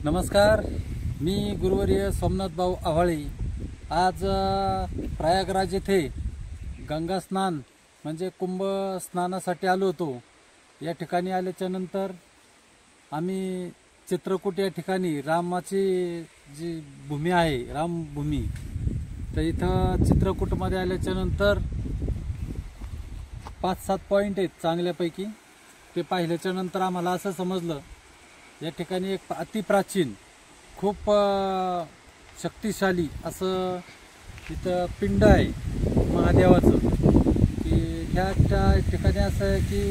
नमस्कार, मी गुरुवर्य सोमनाथ भाऊ आव्हाळे। आज प्रयागराज येथे गंगा स्नान म्हणजे कुंभ स्नानासाठी आलो होतो। या ठिकाणी आल्याच्या नंतर आम्ही चित्रकूट या ठिकाणी रामाची जी भूमी आहे, रामभूमी, तर इथं चित्रकूटमध्ये आल्याच्या नंतर 5-7 पॉइंट आहेत चांगल्यापैकी। ते पाहिल्याच्या नंतर आम्हाला असं समजलं या ठिकाणी एक अतिप्राचीन खूप शक्तिशाली असं इथं पिंड आहे महादेवाचं। की ह्या ठिकाणी असं आहे की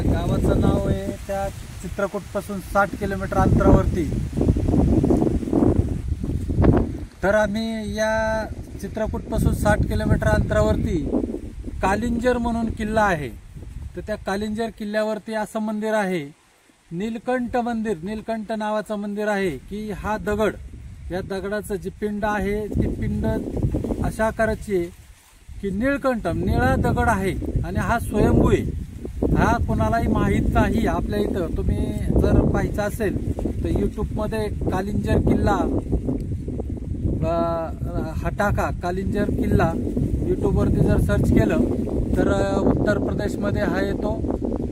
गावाचं नाव आहे त्या चित्रकूटपासून 60 किलोमीटर अंतरावरती। तर आम्ही या चित्रकूटपासून 60 किलोमीटर अंतरावरती कालिंजर म्हणून किल्ला आहे। तर त्या कालिंजर किल्ल्यावरती असं मंदिर आहे, नीलकंठ मंदिर, नीलकंठ नावाचं मंदिर आहे। की हा दगड, या दगडाचं जी पिंड आहे ती पिंड अशा आकाराची आहे की नीलकंठ, निळा दगड आहे आणि हा स्वयंभू आहे। हा कोणालाही माहीत नाही आपल्या इथं। तुम्ही जर पाहायचं असेल तर यूट्यूबमध्ये कालिंजर किल्ला हटाका कालिंजर किल्ला यूट्यूबवरती जर सर्च केलं तर उत्तर प्रदेशमध्ये हा येतो।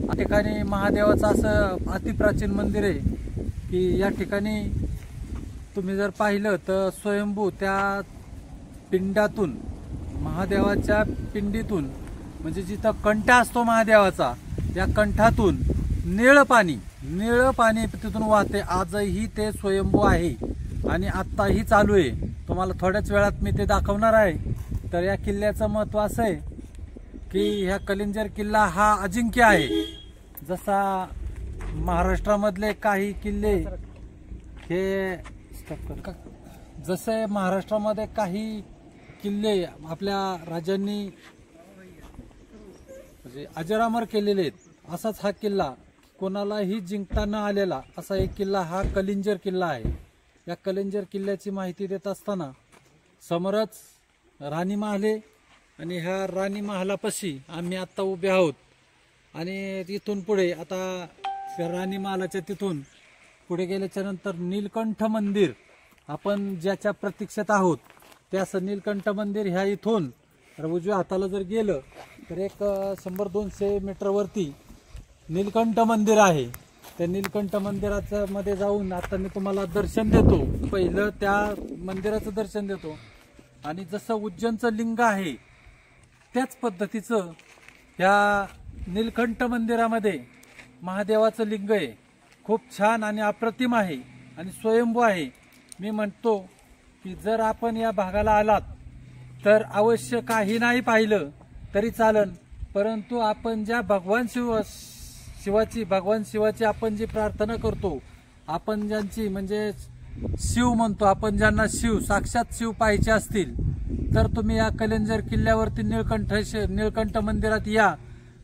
या ठिकाणी महादेवाचं असं अतिप्राचीन मंदिर आहे की या ठिकाणी तुम्ही जर पाहिलं तर स्वयंभू त्या पिंडातून, महादेवाच्या पिंडीतून, म्हणजे जिथं कंठ असतो महादेवाचा, या कंठातून निळं पाणी तिथून वाहते। आजही ते स्वयंभू आहे आणि आत्ताही चालू आहे। तुम्हाला थोड्याच वेळात मी ते दाखवणार आहे। तर या किल्ल्याचं महत्त्व असं आहे की ह्या कालिंजर किल्ला हा अजिंक्य आहे। जसा महाराष्ट्रामधले काही किल्ले हे जसे महाराष्ट्रामध्ये काही किल्ले आपल्या राजांनी म्हणजे अजरामर केलेले आहेत, असाच हा किल्ला कोणालाही जिंकता न आलेला असा एक किल्ला हा कालिंजर किल्ला आहे। या कालिंजर किल्ल्याची माहिती देत असताना समोरच राणी महल आहे आणि ह्या राणी महालापाशी आम्ही आता उभे आहोत। आणि तिथून पुढे आता राणी महालाच्या तिथून पुढे गेल्याच्या नंतर नीलकंठ मंदिर, आपण ज्याच्या प्रतीक्षेत आहोत ते असं नीलकंठ मंदिर ह्या इथून उजव्या हाताला जर गेलं तर एक 100-200 मीटरवरती नीलकंठ मंदिर आहे। त्या नीलकंठ मंदिराच्या मध्ये जाऊन आता मी तुम्हाला दर्शन देतो। पहिलं त्या मंदिराचं दर्शन देतो आणि जसं उज्जैनचं लिंग आहे त्याच पद्धतीचं ह्या नीलकंठ मंदिरामध्ये महादेवाचं लिंग आहे। खूप छान आणि अप्रतिम आहे आणि स्वयंभू आहे। मी म्हणतो की जर आपण या भागाला आलात तर अवश्य काही नाही पाहिलं तरी चालन, परंतु आपण ज्या भगवान शिवाची आपण जी प्रार्थना करतो, आपण ज्यांची म्हणजे शिव म्हणतो, आपण ज्यांना साक्षात शिव पाहायचे असतील तर तुम्ही या कालिंजर किल्ल्यावरती नीलकंठ मंदिरात या,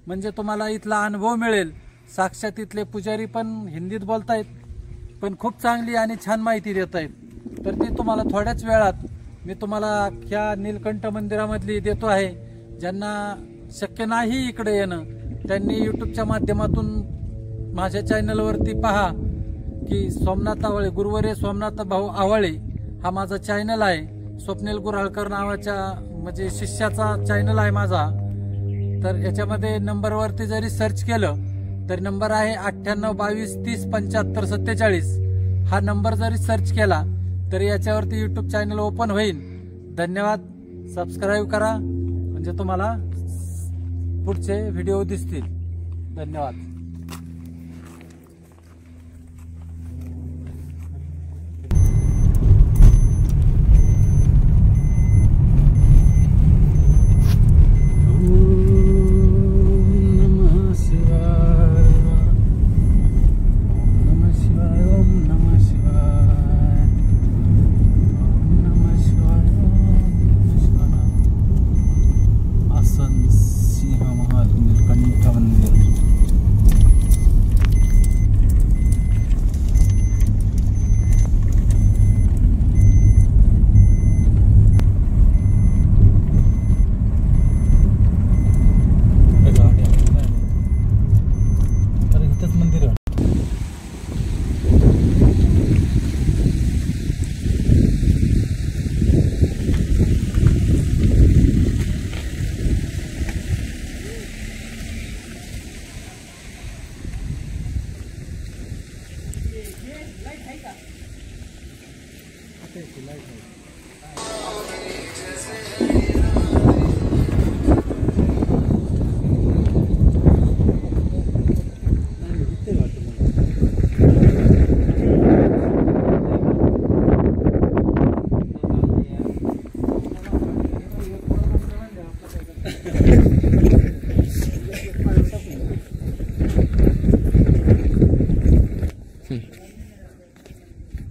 म्हणजे तुम्हाला इथला अनुभव मिळेल। साक्षात इथले पुजारी पण हिंदीत बोलतायत, पण खूप चांगली आणि छान माहिती देत आहेत। तर ती तुम्हाला थोड्याच वेळात मी तुम्हाला ह्या नीलकंठ मंदिरामधली देतो आहे। ज्यांना शक्य नाही इकडे येणं त्यांनी यूट्यूबच्या माध्यमातून माझ्या चॅनलवरती पहा की सोमनाथ आव्हाळे, गुरुवर्य सोमनाथ भाऊ आव्हाळे हा माझा चॅनल आहे। स्वप्नील गुराळकर नावाच्या म्हणजे शिष्याचा चॅनल आहे माझा। तर याच्यामध्ये नंबरवरती जरी सर्च केलं तर नंबर आहे 98 22 30 75 47। हा नंबर जरी सर्च केला तर याच्यावरती यूट्यूब चॅनल ओपन होईल। धन्यवाद, सबस्क्राईब करा म्हणजे तुम्हाला पुढचे व्हिडिओ दिसतील। धन्यवाद।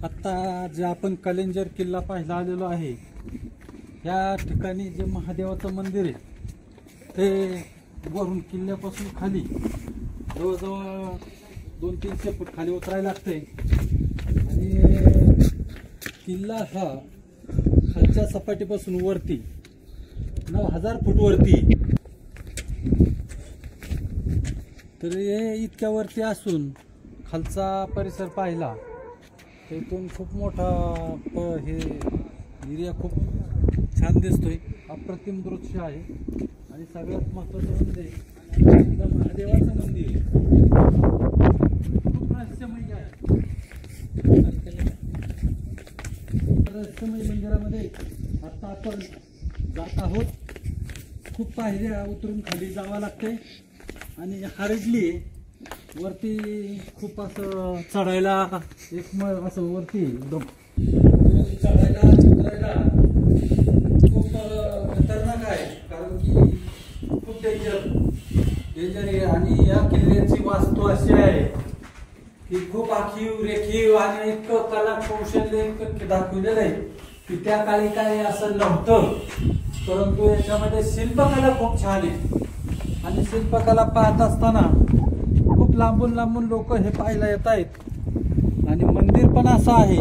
आता जे आपण कलिंजर किल्ला पाहायला आलेलो आहे, या ठिकाणी जे महादेवाचं मंदिर आहे ते वरून किल्ल्यापासून खाली जवळजवळ 200-300 फूट खाली उतरायला लागतंय आणि किल्ला हा खालच्या सपाटीपासून वरती 9000 फूट वरती, तर हे इतक्या वरती असून खालचा परिसर पाहिला इथून खूप मोठा हे एरिया खूप छान दिसतोय, अप्रतिम दृश्य आहे. आणि सगळ्यात महत्त्वाचं म्हणजे महादेवाचं मंदिर खूप रहस्यमय आहे. रहस्यमय मंदिरामध्ये आता आपण जात आहोत. खूप पायऱ्या उतरून खाली जावं लागते आणि हारडली वरती खूप असं चढायला असं वरती एकदम चढायला उतरायला खूप खतरनाक आहे, कारण की खूप डेंजर आहे. आणि या किल्ल्याची वास्तू अशी आहे की खूप आखीव रेखीव आणि इतकं कला कौशल्य इतकं दाखवलेलं आहे की त्या काळी काय असं नव्हतं, परंतु याच्यामध्ये शिल्पकला खूप छान आहे. आणि शिल्पकला पाहत असताना खूप लांबून लांबून लोक हे पाहायला येत आहेत. आणि मंदिर पण असं आहे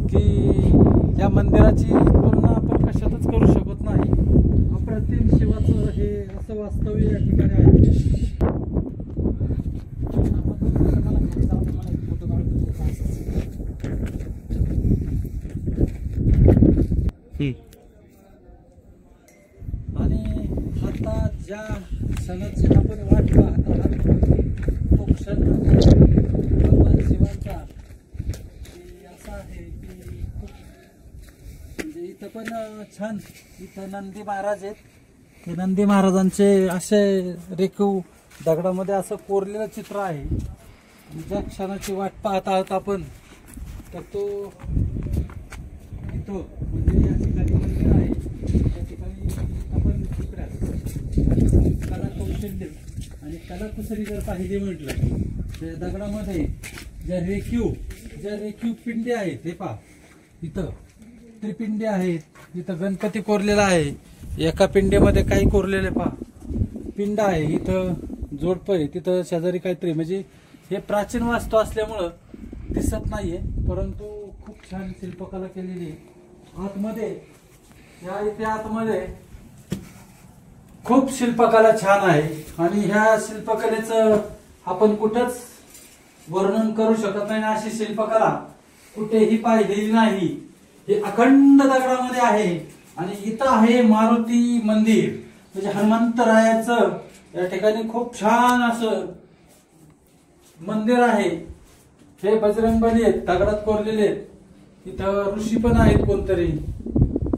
की या मंदिराची तुलना आपण कशातच करू शकत नाही. अप्रतिम शिवाचं हे असं वास्तव्य या ठिकाणी आहे. आणि आता ज्या क्षणाची आपण वाट पाहत आहात तो क्षण भगवान शिवांचा असा आहे की खूप म्हणजे इथं पण छान. इथं नंदी महाराज आहेत. हे नंदी महाराजांचे असे रेखीव दगडामध्ये असं कोरलेलं चित्र आहे. आणि ज्या क्षणाची वाट पाहत आहात आपण तर तो इथं म्हणजे या ठिकाणी मंदिर आहे. त्या ठिकाणी आपण कला कौशल्य आणि कलाकुसरी जर पाहिजे म्हटलं तर दगडामध्ये ज्या रेखीव पिंडे आहेत, हे पहा इथं त्रिपिंडे आहेत. इथं गणपती कोरलेला आहे. एका पिंडेमध्ये काही कोरलेले पहा पिंड आहे. इथं जोडपं आहे. तिथं शेजारी काहीतरी, म्हणजे हे प्राचीन वास्तू असल्यामुळं दिसत नाहीये, परंतु खूप छान शिल्पकला केलेली आहे. आतमध्ये या इथे आतमध्ये खूप शिल्पकला छान आहे. आणि ह्या शिल्पकलेचं आपण कुठंच वर्णन करू शकत नाही. अशी शिल्पकला कुठेही पाहिलेली नाही. हे अखंड दगडामध्ये आहे. आणि इथं आहे मारुती मंदिर, म्हणजे हनुमंतरायाचं या ठिकाणी खूप छान असं मंदिर आहे. हे बजरंगबली आहेत, दगडात कोरलेले आहेत. इथं ऋषी पण आहेत कोणतरी,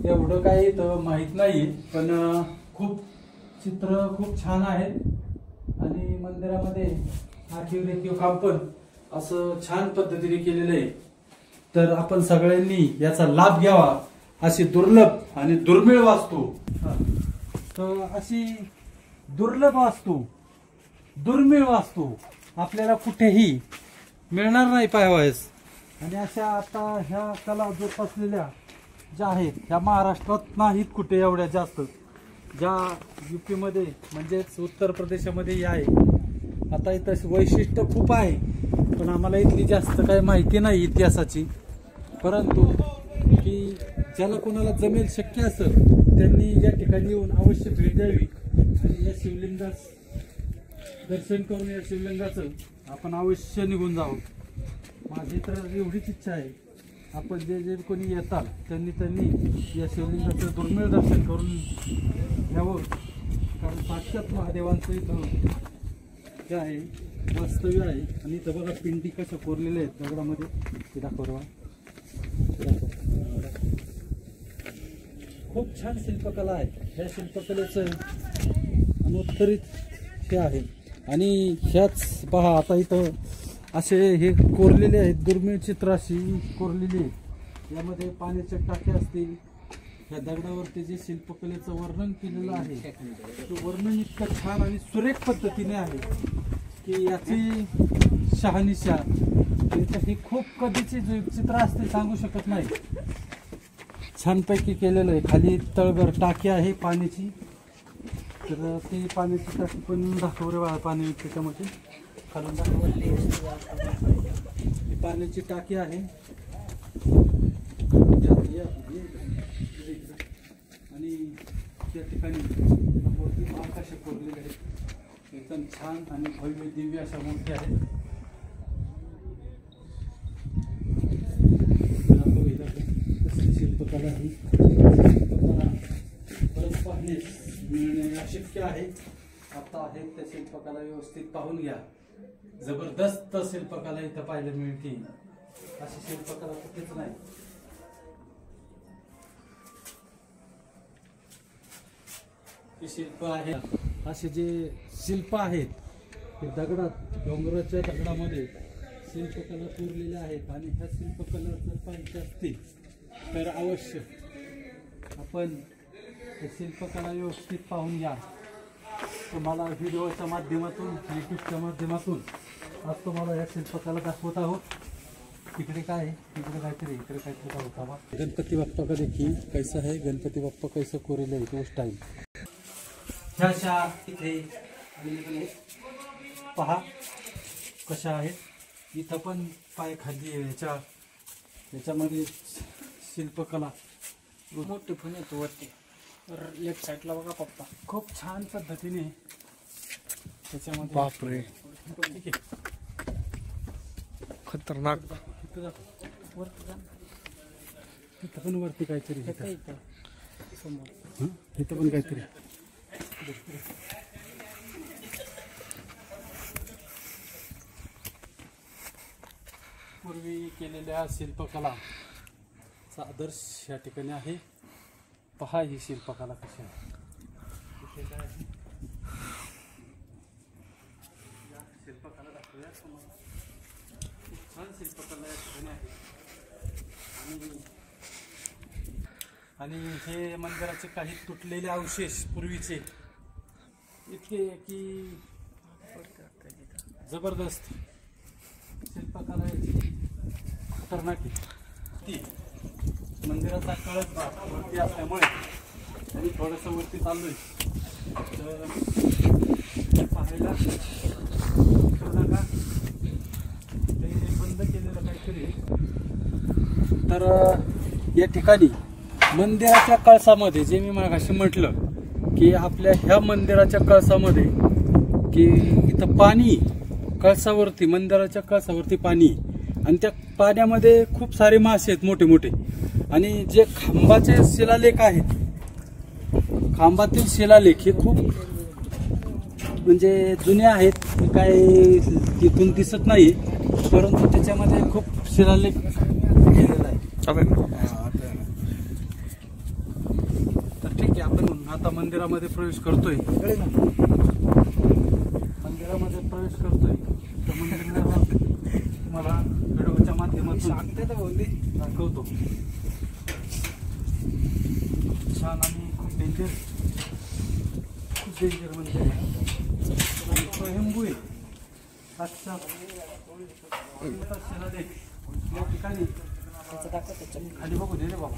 एवढं काही इथं माहित नाही, पण खूप चित्र खूप छान आहेत. आणि मंदिरामध्ये आखीव रेखीव काम पण असं छान पद्धतीने केलेलं आहे. तर आपण सगळ्यांनी याचा लाभ घ्यावा. अशी दुर्लभ आणि दुर्मिळ वास्तू, तर अशी दुर्लभ वास्तू, दुर्मिळ वास्तू आपल्याला कुठेही मिळणार नाही पाहावयास. आणि अशा आता ह्या कला जोपासलेल्या ज्या आहेत ह्या महाराष्ट्रात नाहीत कुठे एवढ्या जास्त. ज्या UP मध्ये म्हणजेच उत्तर प्रदेशामध्ये आहे. आता इथं वैशिष्ट्य खूप आहे, पण आम्हाला इथली जास्त काही माहिती नाही इतिहासाची. परंतु की ज्याला कोणाला जमेल शक्य असेल त्यांनी या ठिकाणी येऊन अवश्य भेट द्यावी आणि या शिवलिंगास दर्शन करून या शिवलिंगाचं आपण अवश्य निघून जावं. माझी तर एवढीच इच्छा आहे, आपण जे कोणी येतात त्यांनी या शिवलिंगाचं दुर्मिळ दर्शन करून घ्यावं. कारण साक्षात महादेवांचं इथं जे आहे वास्तव्य आहे. आणि इथं बघा पिंडी कशा कोरलेल्या आहेत दगडामध्ये, ते दाखवा. खूप छान शिल्पकला आहे. ह्या शिल्पकलेचं अनुत्तरित हे आहे. आणि ह्याच पहा आता इथं असे हे कोरलेले आहेत, दुर्मिळ चित्र अशी कोरलेली आहेत. यामध्ये पाण्याचे टाके असतील. ह्या दगडावरती जे शिल्पकलेचं वर्णन केलेलं आहे ते वर्णन इतकं छान आणि सुरेख पद्धतीने आहे की याची शहानिशा ही खूप कधीची चित्र असते सांगू शकत नाही. छानपैकी केलेलं आहे. खाली तळघर टाकी आहे पाण्याची, तर ती पाण्याची टाकी पण दाखवले बघा. पाणी त्याच्यामध्ये खालून दाखवली ही पाण्याची टाकी आहे. आणि त्या ठिकाणी वरती आकाश कोरलेले आहेत, एकदम छान आणि भव्य दिव्य अशा मूर्ती आहेत. शिल्पकला ही परत पाहणे मिळणे अशक्य आहे. आता आहेत त्या शिल्पकला व्यवस्थित पाहून घ्या. जबरदस्त शिल्पकला इथं पाहायला मिळते. अशी शिल्पकला कुठेच नाही. शिल्प आहे, असे जे शिल्प आहेत ते दगडात, डोंगराच्या दगडामध्ये शिल्पकला कोरलेल्या आहेत. आणि ह्या शिल्पकला जर पाहिजे असतील तर अवश्य आपण शिल्पकला व्यवस्थित पाहून घ्या. तुम्हाला व्हिडिओच्या माध्यमातून, युट्यूबच्या माध्यमातून आज तुम्हाला ह्या शिल्पकला दाखवत आहोत. तिकडे काय आहे, तिकडे काहीतरी, इकडे काहीतरी दाखवता. गणपती बाप्पा का देखील कैसा है, गणपती बाप्पा कैसा कोरेले आहे तो स्टाईल. ह्या इथे पहा कशा आहेत. इथं पण पाय खाली याच्यामध्ये शिल्पकला मोठे पण येतो वरती लेफ्ट साईडला बघा पप्पा. खूप छान पद्धतीने त्याच्यामध्ये. बापरे ठीक आहे, खतरनाक. इथं पण वरती काहीतरी, समोर इथं पण काहीतरी. पूर्वी केलेल्या शिल्पकलाचा आदर्श या ठिकाणी आहे. पहा ही शिल्पकला कशी आहे. शिल्पकला दाखवूया तुम्हाला. खूप छान शिल्पकला या ठिकाणी आहे. आणि हे मंदिराचे काही तुटलेले अवशेष पूर्वीचे इतके की जबरदस्त शिल्पकला याची खतरनाक आहे. ती मंदिराचा कळस वरती असल्यामुळे आणि थोडंसं वरती चाललोय तर पाहायला नका. ते बंद केलेलं काहीतरी. तर या ठिकाणी मंदिराच्या कळसामध्ये जे मी मागाशी म्हटलं की आपल्या ह्या मंदिराच्या कळसामध्ये की इथं पाणी कळसावरती, मंदिराच्या कळसावरती पाणी, आणि त्या पाण्यामध्ये खूप सारे मासे आहेत मोठे मोठे. आणि जे खांबाचे शिलालेख आहेत, खांबातील शिलालेख हे खूप म्हणजे जुने आहेत. काय तिथून दिसत नाही, परंतु त्याच्यामध्ये खूप शिलालेख केलेला आहे. तर ठीक आहे, आपण आता मंदिरामध्ये प्रवेश करतोय. मंदिरामध्ये प्रवेश करतोय तर मंदिराला तुम्हाला व्हिडिओच्या माध्यमातून दाखवतो. छान आणि खूप डेंजर मंदिर आहे. स्वयंभू आहे. साक्षात या ठिकाणी खाली बघू दे रे बाबा.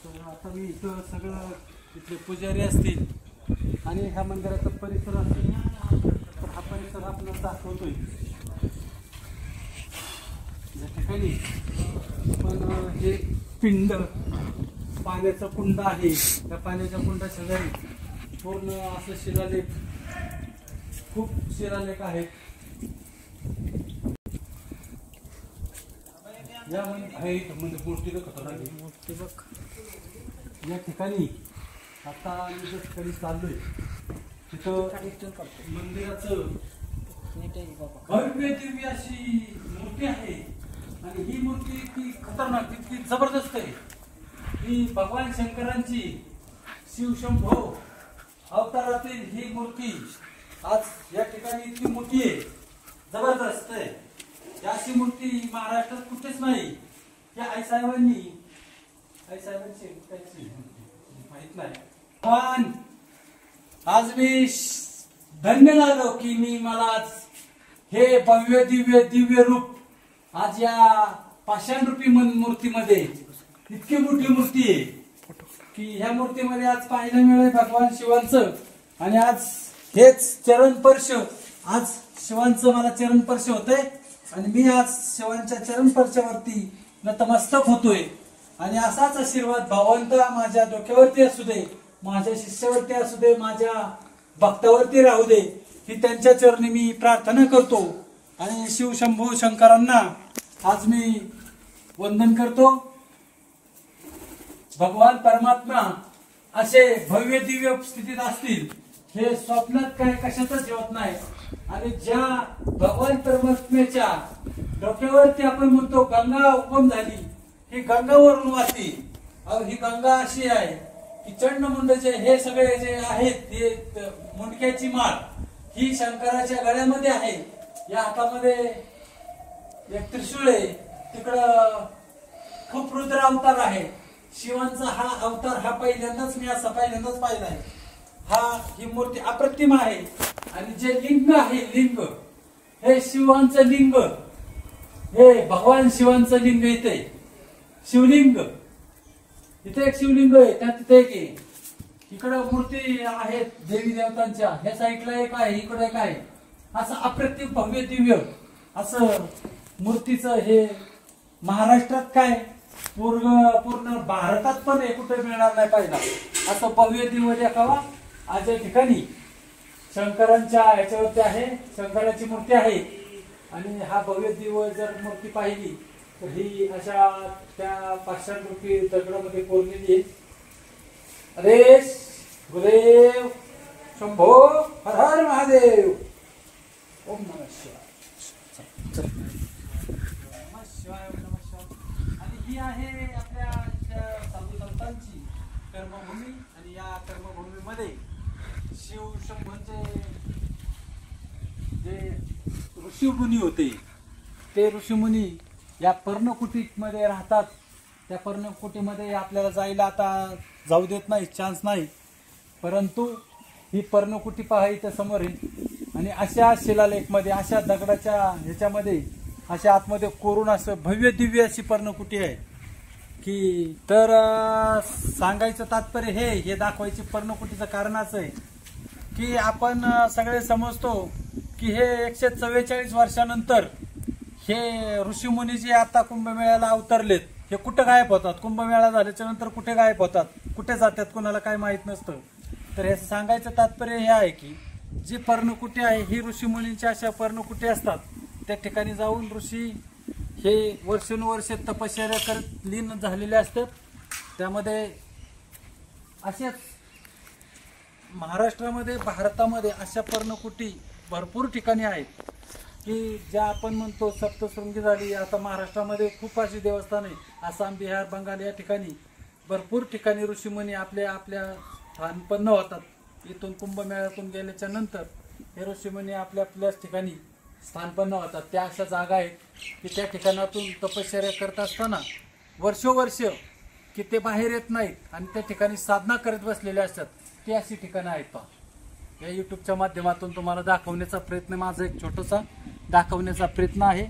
तर आता मी इथं सगळं इथले पुजारी असतील आणि ह्या मंदिराचा परिसर असेल तर हा परिसर आपल्याला दाखवतोय. या ठिकाणी पण हे पिंड, पाण्याचा कुंड आहे. त्या पाण्याच्या कुंडा शेजारी पूर्ण असं शिलालेख, खूप शिलालेख आहेत. या म्हणजे मूर्ती बघ. या ठिकाणी आता आम्ही जर खाली चाललोय तिथं रिटर्न करतो. मंदिराचं नीट आहे बाबा. भव्य दिव्य अशी मूर्ती आहे आणि ही मूर्ती इतकी खतरनाक, इतकी जबरदस्त आहे. ही भगवान शंकरांची शिवशंभो अवतारातील ही मूर्ती आज या ठिकाणी इतकी मोठी आहे, जबरदस्त आहे. अशी मूर्ती महाराष्ट्रात कुठेच नाही. या आईसाहेबांची माहित नाही. पण आज मी धन्य झालो की मला आज हे भव्य दिव्य दिव्य रूप आज या पाषाण रूपी मूर्तीमध्ये इतकी मोठी मूर्ती आहे की ह्या मूर्तीमध्ये आज पाहायला मिळेल भगवान शिवांचं. आणि आज हेच चरण स्पर्श, आज शिवांचं मला चरण स्पर्श होतंय आणि मी आज शिवांच्या चरण स्पर्शावरती नतमस्तक होतोय. आणि असाच आशीर्वाद भावंता माझ्या डोक्यावरती असू दे, माझ्या शिष्यावरती असू दे, माझ्या भक्तावरती राहू दे, ही त्यांच्या चरणी मी प्रार्थना करतो. आणि शिवशंभो शंकरांना आज मी वंदन करतो. भगवान परमात्मा असे भव्य दिव्य स्थितीत असतील हे स्वप्नात काय कशातच येत नाही. आणि ज्या भगवान परमात्म्याच्या डोक्यावरती आपण म्हणतो गंगा उगम झाली, ही गंगावरून वाहती. ही गंगा अशी आहे की चंडमुंड जे हे सगळे जे आहेत हे मुंडक्याची माळ ही शंकराच्या गळ्यामध्ये आहे. या हातामध्ये एक त्रिशूळ आहे, तिकडं खूप रुद्र अवतार आहे. शिवांचा हा अवतार हा पहिल्यांदाच मी असा पहिल्यांदाच पाहिला आहे. ही मूर्ती अप्रतिम आहे. आणि जे लिंग आहे, लिंग हे शिवांचं लिंग, हे भगवान शिवांचं लिंग इथे शिवलिंग, इथे एक शिवलिंग आहे, त्या तिथे एक आहे. इकडं मूर्ती आहेत देवी देवतांच्या, ह्या साईडला एक आहे, इकडे एक आहे. असं अप्रतिम भव्य दिव्य असं मूर्तीचं हे महाराष्ट्रात काय पूर्ण भारतात पण हे कुठे मिळणार नाही पाहिजे. असं भव्य दिव्य देखावा आज या ठिकाणी शंकरांच्या ह्याच्यावरती आहे, शंकराची मूर्ती आहे. आणि हा भव्य दिव्य जर मूर्ती पाहिली तर ही अशा त्या पाषाण रूपी दगडामध्ये कोरलेली आहे. हरेश गुरुदेव शंभो हर हर महादेव. ओम नमः शिवाय. नमः शिवाय, नमः शिवाय. आणि ही आहे आपल्या साधू संतांची कर्मभूमी. आणि या कर्मभूमीमध्ये शिवशंभोचे जे ऋषीमुनी होते ते ऋषीमुनी या पर्णकुटीमध्ये राहतात. त्या पर्णकुटीमध्ये आपल्याला जायला आता जाऊ देत नाही, चान्स नाही. परंतु ही पर्णकुटी पहा इथं समोर आहे. आणि अशा शिलालेखमध्ये अशा दगडाच्या ह्याच्यामध्ये अशा आतमध्ये कोरून असं भव्य दिव्य अशी पर्णकुटी आहे की तर सांगायचं तात्पर्य हे दाखवायची पर्णकुटीचं कारण असं आहे की आपण सगळे समजतो की हे 144 वर्षानंतर हे ऋषीमुनी जे आता कुंभमेळ्याला अवतरलेत हे कुठं गायब होतात. कुंभमेळा झाल्याच्या नंतर कुठे गायब होतात, कुठे जातात, कोणाला काय माहित नसतं. तर हे सांगायचं तात्पर्य हे आहे की जी पर्णकुटी आहे ही ऋषीमुनींच्या अशा पर्णकुटी असतात. त्या ठिकाणी जाऊन ऋषी हे वर्षानुवर्ष तपश्चर्या करत लीन झालेले असतात. त्यामध्ये असेच महाराष्ट्रामध्ये भारतामध्ये अशा पर्णकुटी भरपूर ठिकाणी आहेत की ज्या आपण म्हणतो सप्तशृंगी झाली. आता महाराष्ट्रामध्ये खूप अशी देवस्थान आहे. आसाम, बिहार, बंगाल या ठिकाणी भरपूर ठिकाणी ऋषीमुनी आपल्या स्थानपन्न होतात. इथून कुंभमेळ्यातून गेल्याच्या नंतर हे ऋषीमुनी आपल्याच ठिकाणी स्थानपन्न होतात. त्या अशा जागा आहेत की त्या ठिकाणातून तपश्चर्या करत असताना वर्षोवर्ष की ते बाहेर येत नाहीत आणि त्या ठिकाणी साधना करत बसलेले असतात. ती अशी ठिकाणं आहेत. पहा, या यूट्यूबच्या माध्यमातून तुम्हाला दाखवण्याचा प्रयत्न, माझा एक छोटासा दाखवण्याचा प्रयत्न आहे.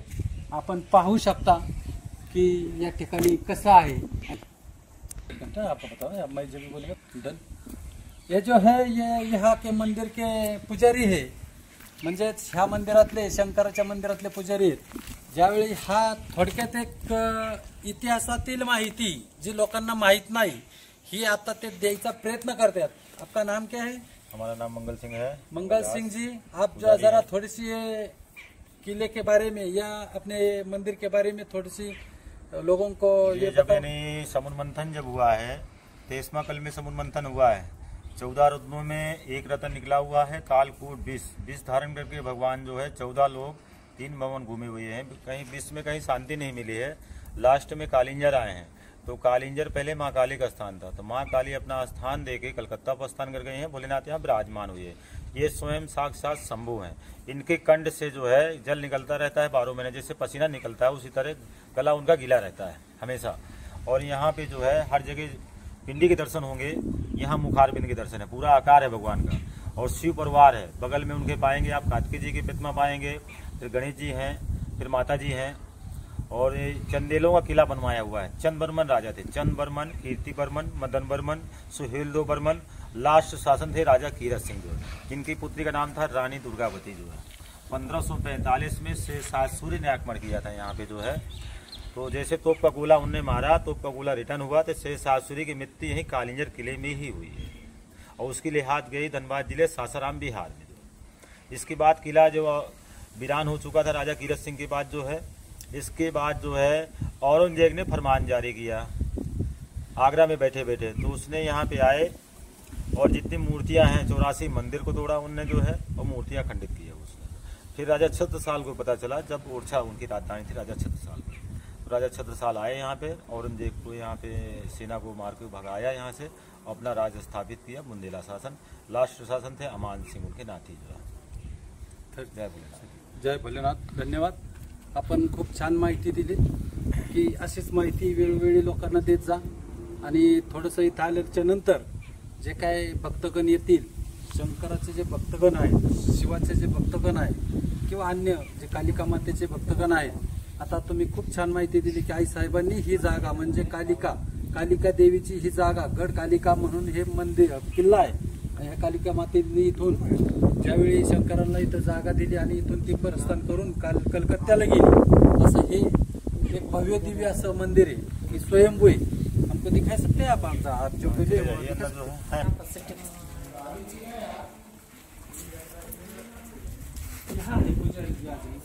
आपण पाहू शकता की या ठिकाणी कसं आहे. आपको बताओ, मैं जो भी बोलेगा डन. ये जो है ये यहाँ के मंदिर के पुजारी है, म्हणजे ह्या मंदिरातले शंकराच्या मंदिरातले पुजारी आहेत. ज्यावेळी हा थोडक्यात एक इतिहासातील माहिती जी लोकांना माहित नाही ही आता ते द्यायचा प्रयत्न करतात. आपका नाम क्या है? हमारा नाम मंगल सिंह है. मंगल सिंह जी, आप जरा थोड़ी सी ये किले के बारे में या अपने मंदिर के बारे में थोड़ी सी लोगों को ये जब यानी समुद्र मंथन जब हुआ है 23वां कल में समुद्र मंथन हुआ है. 14 रत्नों में एक रत्न निकला हुआ है कालकूट विष धारण करके भगवान जो है 14 लोग 3 भवन घूमे हुए हैं, कहीं विष में कहीं शांति नहीं मिली है। लास्ट में कालिंजर आए हैं, तो कालिंजर पहले माँ काली का स्थान था, तो माँ काली अपना स्थान देके कलकत्ता प्रस्थान कर गई हैं, भोलेनाथ यहाँ विराजमान हुए हैं। ये स्वयं साक्षात शंभु हैं। इनके कंठ से जो है जल निकलता रहता है 12 महीने, जैसे पसीना निकलता है उसी तरह गला उनका गीला रहता है हमेशा। और यहाँ पे जो है हर जगह पिंडी के दर्शन होंगे, यहाँ मुखार बिंद के दर्शन है, पूरा आकार है भगवान का। और शिव परिवार है, बगल में उनके पाएंगे आप कार्तिक जी की प्रतिमा पाएंगे, फिर गणेश जी हैं, फिर माता जी हैं। और ये चंदेलों का किला बनवाया हुआ है। चंद बर्मन राजा थे, चंद बर्मन, कीर्ति बर्मन, मदन बर्मन, सुहेलदेव बर्मन। लास्ट शासन थे राजा कीरत सिंह जो है, जिनकी पुत्री का नाम था रानी दुर्गावती जो है। 1545 में से सूर्य ने आक्रमण किया था यहाँ पे जो है। तो जैसे तोप का गोला उनने मारा, तोप का गोला रिटर्न हुआ, तो शेष सासुरी की मृत्यु यही कालिंजर किले में ही हुई है। और उसकी लिहाज गई धनबाद जिले सासाराम बिहार में। इसके बाद किला जो वीरान हो चुका था राजा कीरत सिंह के बाद जो है। इसके बाद जो है औरंगजेब ने फरमान जारी किया आगरा में बैठे बैठे, तो उसने यहाँ पे आए और जितनी मूर्तियाँ हैं 84 मंदिर को तोड़ा उनने जो है, और मूर्तियाँ खंडित की है उसने। फिर राजा छत्रसाल को पता चला, जब ओरछा उनकी राजधानी थी राजा छत्रसाल, तो राजा छत्रसाल आए यहाँ पे, औरंगजेब को यहाँ पे सेना को मार के भगाया यहाँ से, अपना राज स्थापित किया, बुंदेला शासन। लास्ट शासन थे अमान सिंह उनके नाती जो है। जय भोलेनाथ। जय भोलेनाथ। धन्यवाद. आपण खूप छान माहिती दिली की अशीच माहिती वेळोवेळी लोकांना देत जा. आणि थोडंसं इथं आल्याच्या नंतर जे काय भक्तगण येतील, शंकराचे जे भक्तगण आहेत, शिवाचे जे भक्तगण आहेत किंवा अन्य जे कालिका मातेचे भक्तगण आहेत, आता तुम्ही खूप छान माहिती दिली की आई साहेबांनी ही जागा म्हणजे कालिका देवीची ही जागा, गड कालिका म्हणून हे मंदिर किल्ला आहे. ह्या कालिका मातेने इथून ज्यावेळी शंकरांना इथं जागा दिली आणि इथून ती प्रस्थान करून कलकत्त्याला गेली, असं हे एक भव्य दिव्य असं मंदिर आहे की स्वयंभू आहे. हमको दिखा सकते हैं आप आमचा हात जो है यहाँ है पुजारी जी आ गई.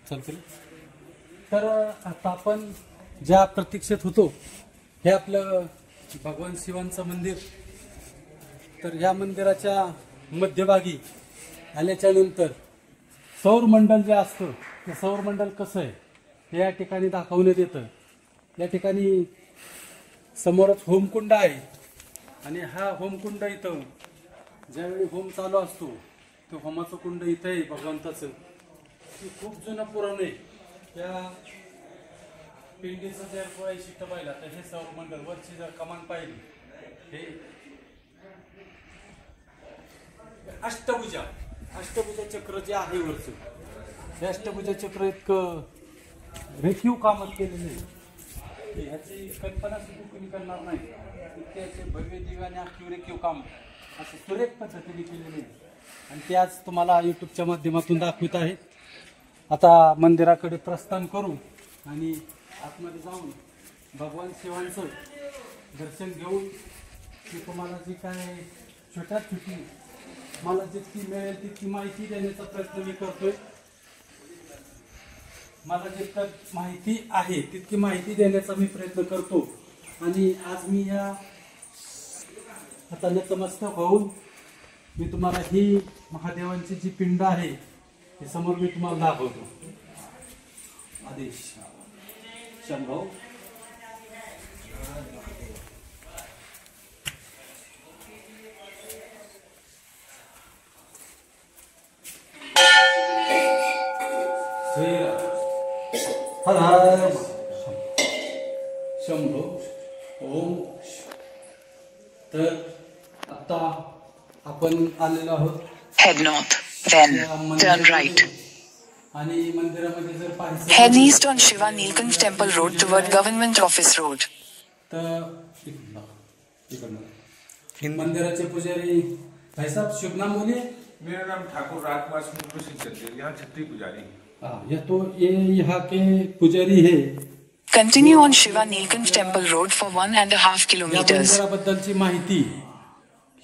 चालतील. तर आता आपण ज्या प्रतीक्षेत होतो हे आपलं भगवान शिवांचं मंदिर. तर या मंदिराच्या मध्यभागी आल्याच्या नंतर सौरमंडल जे असतं ते सौरमंडल कसं आहे हे या ठिकाणी दाखवण्यात येतं. या ठिकाणी समोरच होमकुंड आहे आणि हा होमकुंड इथं ज्यावेळी होम चालू असतो तो होमाचं कुंड इथं आहे भगवंताचं. खूप जुनं पुराण आहे. त्या पिंडीचं जर वैशिष्ट्य पाहिलं तर हे सौरमंडल वरची जर कमान पाहिली, हे अष्टभुजा चक्र जे आहे वरचं, हे अष्टभुजा चक्र इतकं रेखीव कामात केलेलं आहे. ह्याची कल्पना सुद्धा कोणी करणार नाही. इतके भव्य दिव्य आणि अख्खी रेखीव काम असं सुरेख पद्धतीने केलेले आहे. आणि ते आज तुम्हाला युट्यूबच्या माध्यमातून दाखवित आहे. आता मंदिराकडे प्रस्थान करू आणि आतमध्ये जाऊन भगवान शिवांचं दर्शन घेऊन की तुम्हाला जी काय छोटी मला जितकी मिळेल तितकी माहिती देण्याचा प्रयत्न मी करतोय. मला जितकं माहिती आहे तितकी माहिती देण्याचा मी प्रयत्न करतो. आणि आज मी या आता नतमस्तक होऊन मी तुम्हाला ही महादेवांची जी पिंड आहे हे समोर मी तुम्हाला दाखवतो. आदेश शंभो. हर हर शंभो. ओम. तर आता आपण आलेलो आहोत. Head north, then turn right. आणि मंदिरामध्ये जर पाहायचं Head east on Shiva Nilkanth Temple Road toward Government Office Road. तर मंदिराचे पुजारी भाई साहब शुभ नाम बोलिए. मेरा नाम ठाकुर राजकुमार सिंह चंदेल, यहाँ छत्री पुजारी. हाँ, ये तो ये यहाँ के पुजारी है Continue on Shiva Neelkanth Temple Road for 1.5 या kilometers. मंदिराबद्दलची माहिती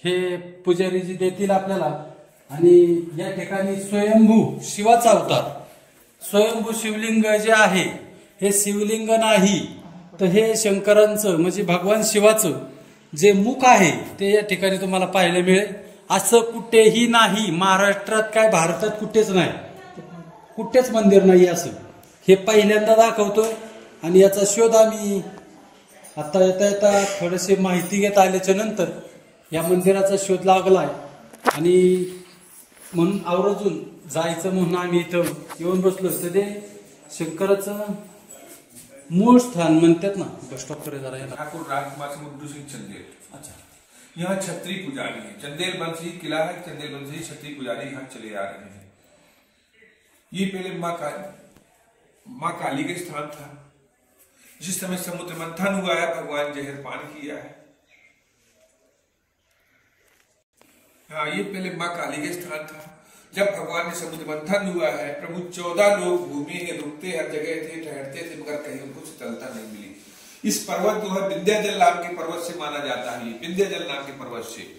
हे पुजारीजी देतील आपल्याला. आणि या ठिकाणी स्वयंभू शिवाचा अवतार, स्वयंभू शिवलिंग जे आहे हे शिवलिंग नाही, तर हे शंकरांचं म्हणजे भगवान शिवाचं जे मुख आहे ते या ठिकाणी तुम्हाला पाहायला मिळेल. असं कुठेही नाही महाराष्ट्रात, काय भारतात कुठेच नाही, कुठेच मंदिर नाही असं. हे पहिल्यांदा दाखवतोय. आणि याचा शोध आम्ही आता येता थोडेसे माहिती घेत आल्याच्या नंतर या मंदिराचा शोध लागलाय. आणि म्हणून आवर्जून जायचं म्हणून आम्ही इथं येऊन बसलो. तर ते शंकराचं मूळ स्थान म्हणतात ना. बस स्टॉप करे जरा याला. ठाकुर राजकुमार मुद्दू सिंह चंदेल। अच्छा, यहाँ छत्री पुजारी है। चंदेल वंश ही किला है। चंदेल वंश ही छत्री पुजारी यहाँ चले आ रहे हैं। ये पहले माँ काली के स्थान था। जिस समय समुद्र मंथन हुआ है भगवान जहर पान किया है। हाँ, ये पहले माँ काली के स्थान था। जब भगवान ने समुद्र मंथन हुआ है, प्रभु 14 लोग भूमि में रुकते हर जगह थे, ठहरते थे, मगर कहीं उनको शीतलता नहीं मिली। इस पर्वत जो है विंध्याचल नाम के पर्वत से माना जाता है। विंध्याचल नाम के पर्वत से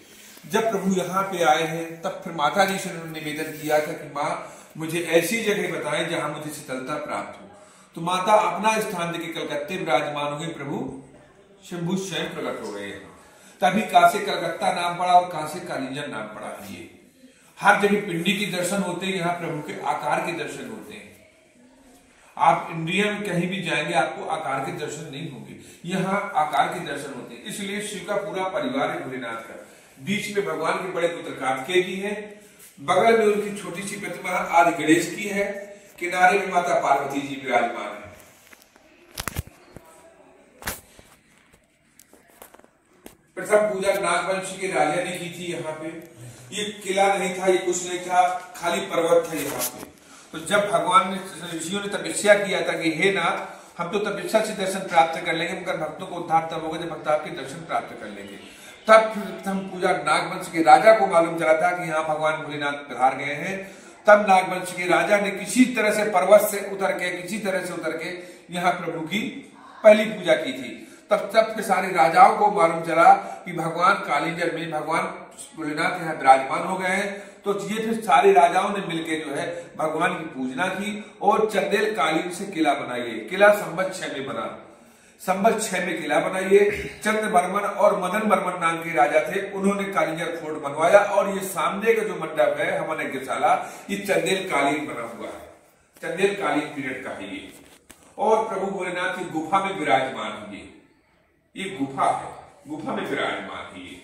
जब प्रभु यहाँ पे आए हैं, तब फिर माता जी से उन्होंने निवेदन किया था कि माँ मुझे ऐसी जगह बताएं जहां मुझे शीतलता प्राप्त हो। तो माता अपना स्थान देके कलकत्ते में विराजमान हुए। प्रभु शंभु स्वयं प्रकट हो गए हैं। तभी कासे कलकत्ता नाम पड़ा और कासे कालिंजर नाम पड़ा। ये हर जगह पिंडी के दर्शन होते हैं, यहाँ प्रभु के आकार के दर्शन होते हैं। आप इंडिया में कहीं भी जाएंगे आपको आकार के दर्शन नहीं होंगे, यहाँ आकार के दर्शन होते हैं। इसलिए शिव का पूरा परिवार है भोलेनाथ का। बीच में भगवान के बड़े पुत्र कार्तिकेय जी हैं, बगल में उनकी छोटी सी प्रतिमा आदि गणेश की है, किनारे में माता पार्वती जी विराजमान है। प्रथम पूजा नागवंश के राजा ने की थी यहाँ पे। ये किला नहीं था, ये कुछ नहीं था, खाली पर्वत था यहाँ पे। तो जब भगवान ने ऋषियों ने तपस्या किया था कि हे नाथ, हम तो तपस्या से दर्शन प्राप्त कर लेंगे, मगर भक्तों को उद्धार तब होगा जब भक्त आपके दर्शन प्राप्त कर लेंगे। तब प्रथम पूजा नागवंश के राजा को मालूम चला था कि यहाँ भगवान भोलेनाथ पधार गए हैं। तब नागवंश के राजा ने किसी तरह से पर्वत से उतर के यहाँ प्रभु की पहली पूजा की थी। तब के सारे राजाओं को मालूम चला कि भगवान कालिंजर में भगवान भोलेनाथ यहाँ विराजमान हो गए हैं। तो ये फिर सारे राजाओं ने मिलकर जो है भगवान की पूजना की और चंदेल कालीन से किला बनाइए। किला संवत 6 में बना। संवत 6 में किला बनाइए। चंद्रवर्मन और मदन वर्मन नाम के राजा थे, उन्होंने कालिंजर फोर्ट बनवाया। और ये सामने का जो मंडप है हमारे यज्ञशाला, ये चंदेल कालीन बना हुआ है। चंदेल कालीन पीरियड का है ये। और प्रभु भोलेनाथ की गुफा में विराजमान है। ये गुफा है, गुफा में विराजमान है ये।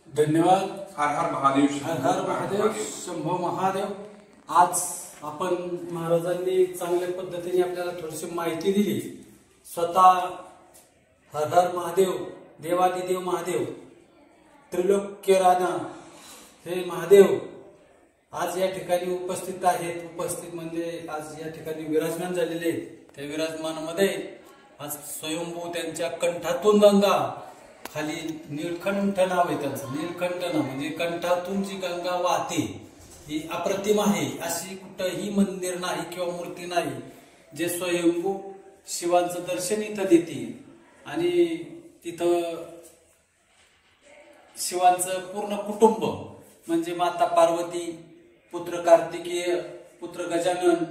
धन्यवाद. हर हर महादेव, हर हर महादेव, शंभो महादेव. आज आपण महाराजांनी चांगल्या पद्धतीने आपल्याला थोडीशी माहिती दिली. स्वतः हर हर महादेव, देवादिदेव महादेव, त्रिलोक्य राजा हे महादेव आज या ठिकाणी उपस्थित आहेत. उपस्थित म्हणजे आज या ठिकाणी विराजमान झालेले. त्या विराजमानामध्ये आज स्वयंभू त्यांच्या कंठातून गंगा, खाली नीलकंठ नाव आहे त्यांचं. नीलकंठ नाव म्हणजे कंठातून जी गंगा वाहते ही अप्रतिम आहे. अशी कुठंही मंदिर नाही किंवा मूर्ती नाही जे स्वयंभू शिवांचं दर्शन इथं देते. आणि तिथं शिवांचं पूर्ण कुटुंब म्हणजे माता पार्वती, पुत्र कार्तिकेय, पुत्र गजानन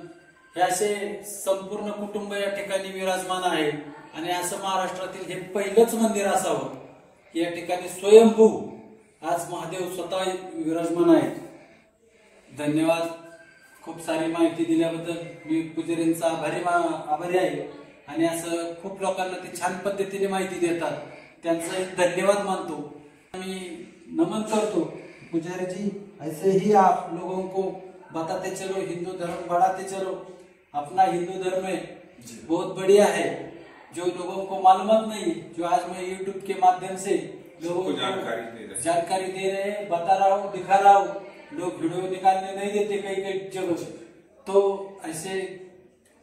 हे असे संपूर्ण कुटुंब या ठिकाणी विराजमान आहे. आणि असं महाराष्ट्रातील हे पहिलंच मंदिर असावं की या ठिकाणी स्वयंभू आज महादेव स्वतः विराजमान आहेत. धन्यवाद. खूप सारी माहिती दिल्याबद्दल मी पुजारींचा आभारी आहे. आणि असं खूप लोकांना ते छान पद्धतीने माहिती देतात, त्यांचा एक धन्यवाद मानतो. मी नमन करतो. पुजारी जी, ऐसे ही आप लोगों को बताते चलो, हिंदू धर्म बढ़ाते चलो. अपना हिंदू धर्म बहुत बढ़िया है, जो लोगों को मालूम नहीं, जो आज मैं YouTube के माध्यम से लोगों को जानकारी दे रहे हैं, बता रहा हूँ, दिखा रहा हूँ. लोग वीडियो निकालने नहीं देते कई कई जगह, तो ऐसे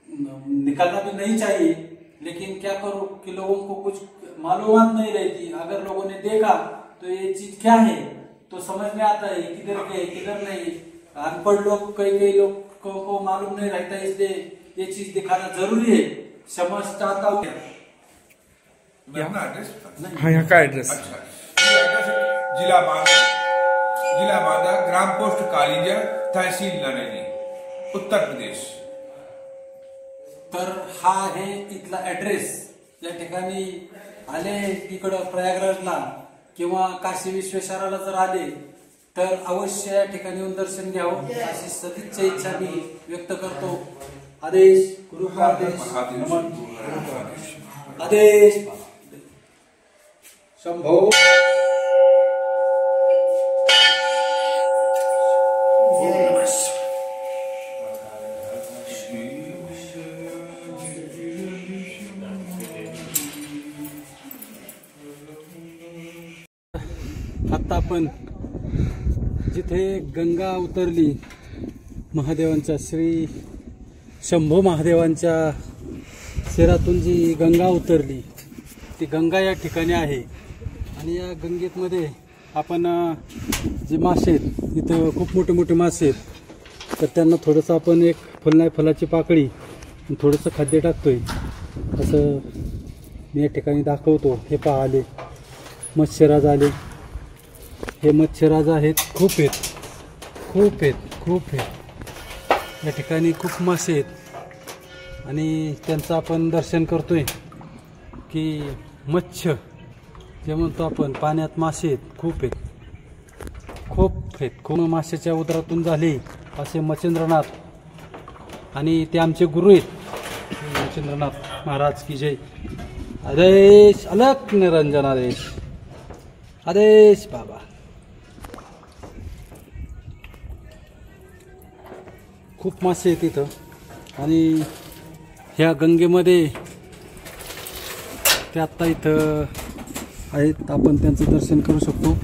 निकालना भी नहीं चाहिए. लेकिन क्या करो कि लोगों को कुछ मालूमात नहीं रहती. अगर लोगों ने देखा तो ये चीज क्या है तो समझ में आता है किधर गए किधर नहीं. अनपढ़ लोग कई लोग को मालूम नहीं रहता, इसलिए ये चीज दिखाना जरूरी है। समझ चाहता हूँ मैं अपना एड्रेस हाँ, यहाँ का एड्रेस। अच्छा, ये एड्रेस है जिला बांदा, ग्राम पोस्ट कालिंजा, तहसील नरेली, उत्तर प्रदेश। तर हा आहे इथला ऍड्रेस। या ठिकाणी आले इकडं प्रयागराजला किंवा काशी विश्वेश्वराला जर आले तर अवश्य या ठिकाणी येऊन दर्शन घ्यावं अशी सदिच्छ इच्छा मी व्यक्त करतो। आदेश गुरु का आदेश, आदेश शंभो। आता आपण जिथे गंगा उतरली महादेवांच्या श्री शंभो महादेवांच्या शिरातून जी गंगा उतरली ती गंगा या ठिकाणी आहे। आणि या गंगेमध्ये आपण जे मासे आहेत, इथं खूप मोठे मोठे मासे आहेत, तर त्यांना थोडंसं आपण एक फुलाची पाकळी थोडंसं खाद्य टाकतोय असं मी या ठिकाणी दाखवतो। हे पहा आले मत्स्यराज आले, हे मत्स्यराज आहेत, खूप आहेत या ठिकाणी खूप मासे आहेत आणि त्यांचं आपण दर्शन करतोय की मत्स्य जे म्हणतो आपण पाण्यात मासे आहेत, खूप माशाच्या उदरातून झाले असे मच्छिंद्रनाथ आणि ते आमचे गुरु आहेत मच्छिंद्रनाथ महाराज की जय। आदेश अलक निरंजन, आदेश आदेश बाबा। खूप मासे आहेत इथं आणि ह्या गंगेमध्ये ते आत्ता इथं आहेत, आपण त्यांचं दर्शन करू शकतो।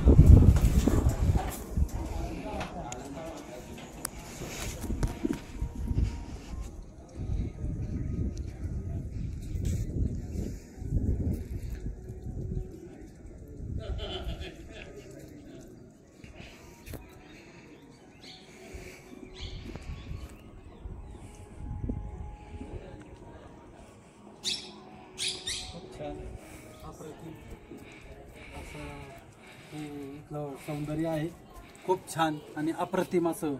इथलं सौंदर्य आहे खूप छान आणि अप्रतिम असं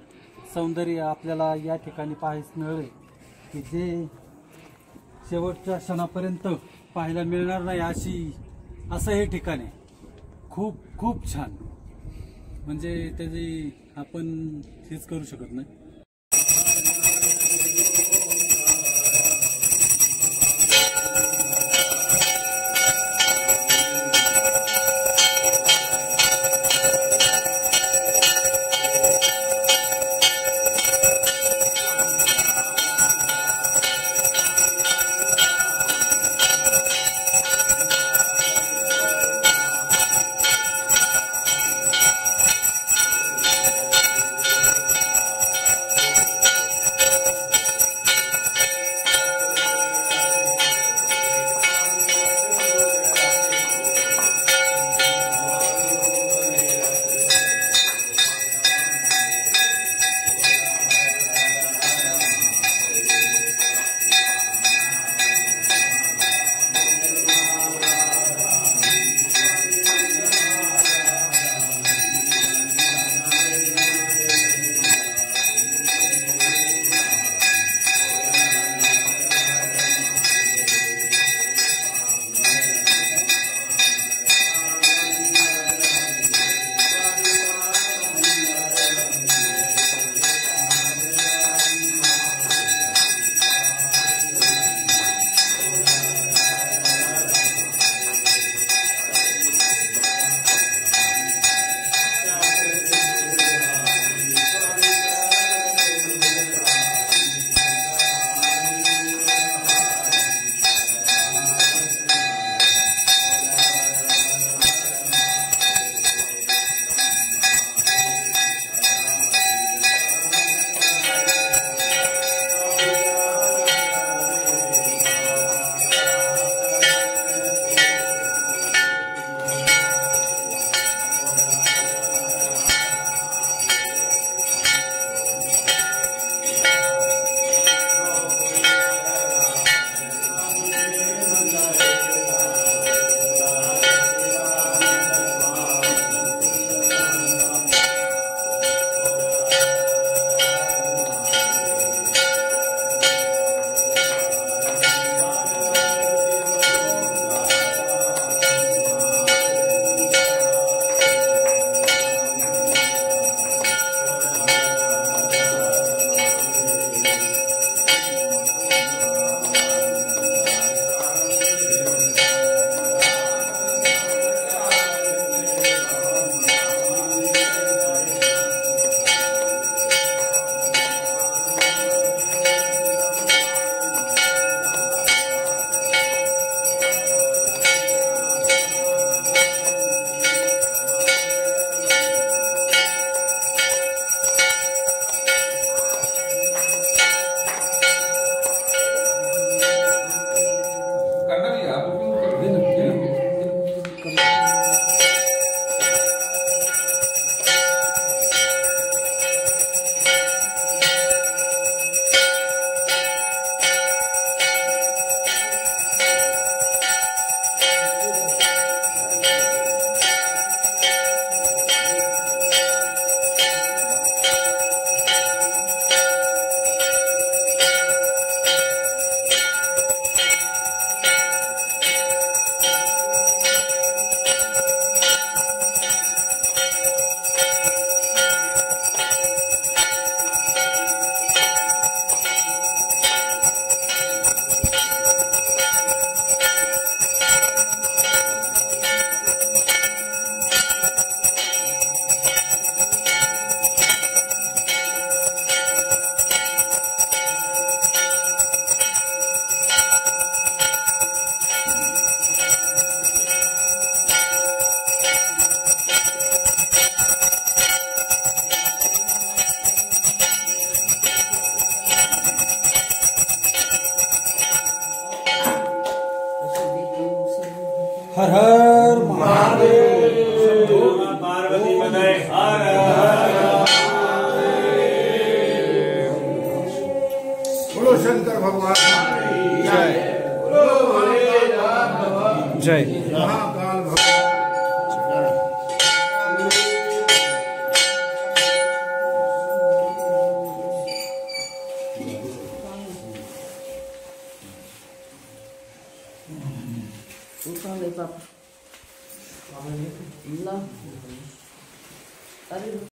सौंदर्य आपल्याला या ठिकाणी पाहायला मिळेल की जे शेवटच्या क्षणापर्यंत पाहायला मिळणार नाही असं हे ठिकाण आहे। खूप छान, म्हणजे त्याची आपण हेच करू शकत नाही। बोलो शंकर भगवान जय। जय। महाकाल भगवान Utan deh, Pak. Iya. Tadi